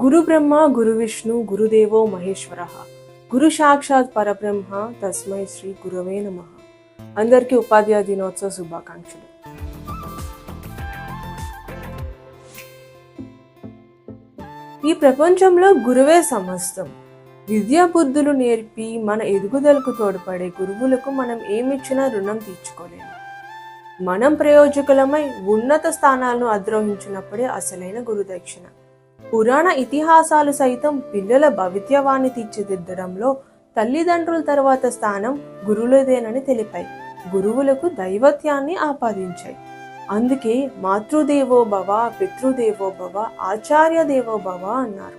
గురు బ్రహ్మ గురు విష్ణు గురుదేవో మహేశ్వర గురు సాక్షాత్ పరబ్రహ్మ తస్మై శ్రీ గురవే నమః. అందరికీ ఉపాధ్యాయ దినోత్సవ శుభాకాంక్షలు. ఈ ప్రపంచంలో గురువే సమస్తం. విద్యా బుద్ధులు నేర్పి మన ఎదుగుదలకు తోడ్పడే గురువులకు మనం ఏమిచ్చినా రుణం తీర్చుకోలేము. మనం ప్రయోజకులమై ఉన్నత స్థానాలను అధిరోహించినప్పుడే అసలైన గురుదక్షిణ. పురాణ ఇతిహాసాలు సైతం పిల్లల భవిత్యవాన్ని తీర్చిదిద్దడంలో తల్లిదండ్రుల తర్వాత స్థానం గురువులదేనని తెలిపాయి. గురువులకు దైవత్యాన్ని ఆపాదించాయి. అందుకే మాతృదేవో భవ, పితృదేవో భవ, ఆచార్య దేవో భవ అన్నారు.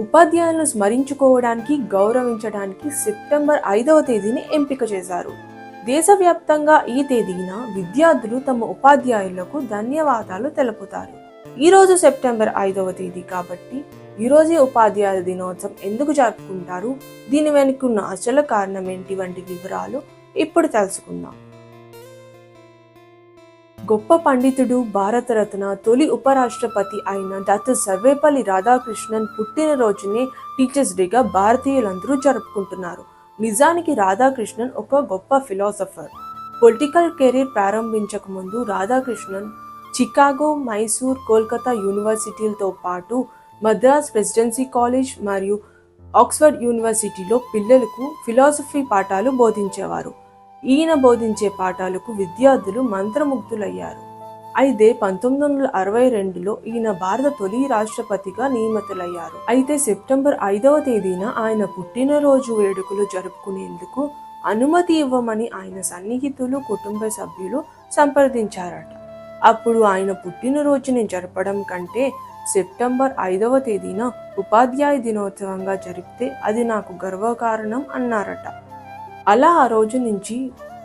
ఉపాధ్యాయులను స్మరించుకోవడానికి, గౌరవించడానికి సెప్టెంబర్ 5వ తేదీని ఎంపిక చేశారు. దేశవ్యాప్తంగా ఈ తేదీన విద్యార్థులు తమ ఉపాధ్యాయులకు ధన్యవాదాలు తెలుపుతారు. ఈరోజు సెప్టెంబర్ 5వ తేదీ కాబట్టి ఈరోజే ఉపాధ్యాయుల దినోత్సవం ఎందుకు జరుపుకుంటారు, దీని వెనుకున్న అసలు కారణం ఏంటి వంటి వివరాలు ఇప్పుడు తెలుసుకుందాం. గొప్ప పండితుడు, భారతరత్న, తొలి ఉపరాష్ట్రపతి అయిన డాక్టర్ సర్వేపల్లి రాధాకృష్ణన్ పుట్టినరోజునే టీచర్స్ డేగా భారతీయులందరూ జరుపుకుంటున్నారు. నిజానికి రాధాకృష్ణన్ ఒక గొప్ప ఫిలాసఫర్. పొలిటికల్ కెరీర్ ప్రారంభించక ముందు రాధాకృష్ణన్ చికాగో, మైసూర్, కోల్కతా యూనివర్సిటీలతో పాటు మద్రాస్ ప్రెసిడెన్సీ కాలేజ్ మరియు ఆక్స్ఫర్డ్ యూనివర్సిటీలో పిల్లలకు ఫిలాసఫీ పాఠాలు బోధించేవారు. ఈయన బోధించే పాఠాలకు విద్యార్థులు మంత్రముగ్ధులయ్యారు. అయితే 1962లో ఈయన భారత తొలి రాష్ట్రపతిగా నియమితులయ్యారు. అయితే సెప్టెంబర్ 5వ తేదీన ఆయన పుట్టినరోజు వేడుకలు జరుపుకునేందుకు అనుమతి ఇవ్వమని ఆయన సన్నిహితులు, కుటుంబ సభ్యులు సంప్రదించారట. అప్పుడు ఆయన పుట్టినరోజుని జరపడం కంటే సెప్టెంబర్ 5వ తేదీన ఉపాధ్యాయ దినోత్సవంగా జరిపితే అది నాకు గర్వకారణం అన్నారట. అలా ఆ రోజు నుంచి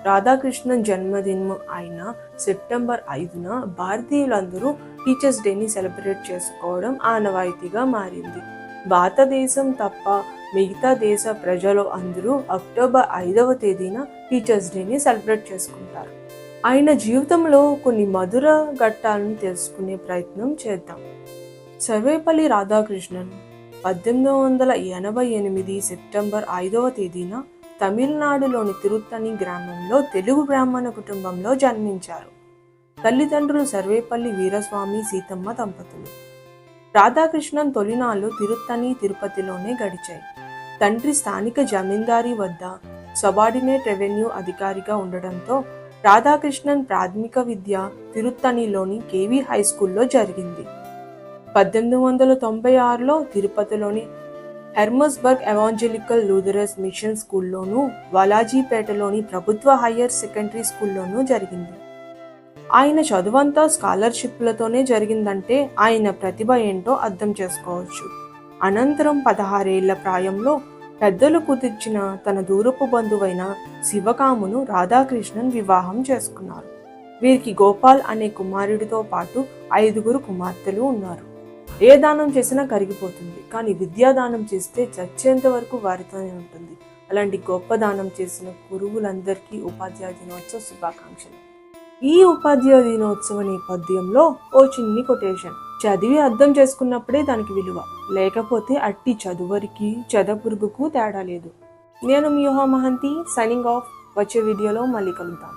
రాధాకృష్ణన్ జన్మదినం అయిన సెప్టెంబర్ 5న భారతీయులందరూ టీచర్స్ డేని సెలబ్రేట్ చేసుకోవడం ఆనవాయితీగా మారింది. భారతదేశం తప్ప మిగతా దేశ ప్రజలు అందరూ అక్టోబర్ 5వ తేదీన టీచర్స్ డేని సెలబ్రేట్ చేసుకుంటారు. ఆయన జీవితంలో కొన్ని మధుర ఘట్టాలను తెలుసుకునే ప్రయత్నం చేద్దాం. సర్వేపల్లి రాధాకృష్ణన్ 1888 సెప్టెంబర్ 5వ తేదీన తమిళనాడులోని తిరుత్తని గ్రామంలో తెలుగు బ్రాహ్మణ కుటుంబంలో జన్మించారు. తల్లిదండ్రులు సర్వేపల్లి వీరస్వామి, సీతమ్మ దంపతులు. రాధాకృష్ణన్ తొలినాళ్ళు తిరుత్తని, తిరుపతిలోనే గడిచాయి. తండ్రి స్థానిక జమీందారీ వద్ద సబార్డినేట్ రెవెన్యూ అధికారిగా ఉండడంతో రాధాకృష్ణన్ ప్రాథమిక విద్య తిరుత్తనిలోని కేవీ హై స్కూల్లో జరిగింది. 1896లో తిరుపతిలోని హెర్మస్బర్గ్ ఎవాంజలికల్ లూథరన్ మిషన్ స్కూల్లోనూ, వాలాజీపేటలోని ప్రభుత్వ హయ్యర్ సెకండరీ స్కూల్లోనూ జరిగింది. ఆయన చదువంతా స్కాలర్షిప్లతోనే జరిగిందంటే ఆయన ప్రతిభ ఏంటో అర్థం చేసుకోవచ్చు. అనంతరం 16 ఏళ్ల ప్రాయంలో పెద్దలు కుదిర్చిన తన దూరపు బంధువైన శివకామును రాధాకృష్ణన్ వివాహం చేసుకున్నారు. వీరికి గోపాల్ అనే కుమారుడితో పాటు 5 కుమార్తెలు ఉన్నారు. ఏ దానం చేసినా కరిగిపోతుంది, కానీ విద్యాదానం చేస్తే చచ్చేంత వరకు వారితోనే ఉంటుంది. అలాంటి గొప్ప దానం చేసిన గురువులందరికీ ఉపాధ్యాయ దినోత్సవ శుభాకాంక్షలు. ఈ ఉపాధ్యాయ దినోత్సవ నేపథ్యంలో ఓ చిన్ని కొటేషన్. చదివి అర్థం చేసుకున్నప్పుడే దానికి విలువ, లేకపోతే అట్టి చదువరికి చెదపురుగుకు తేడా లేదు. నేను మీ యూహా మహంతి, సైనింగ్ ఆఫ్. వచ్చే వీడియోలో మళ్ళీ కలుద్దాం.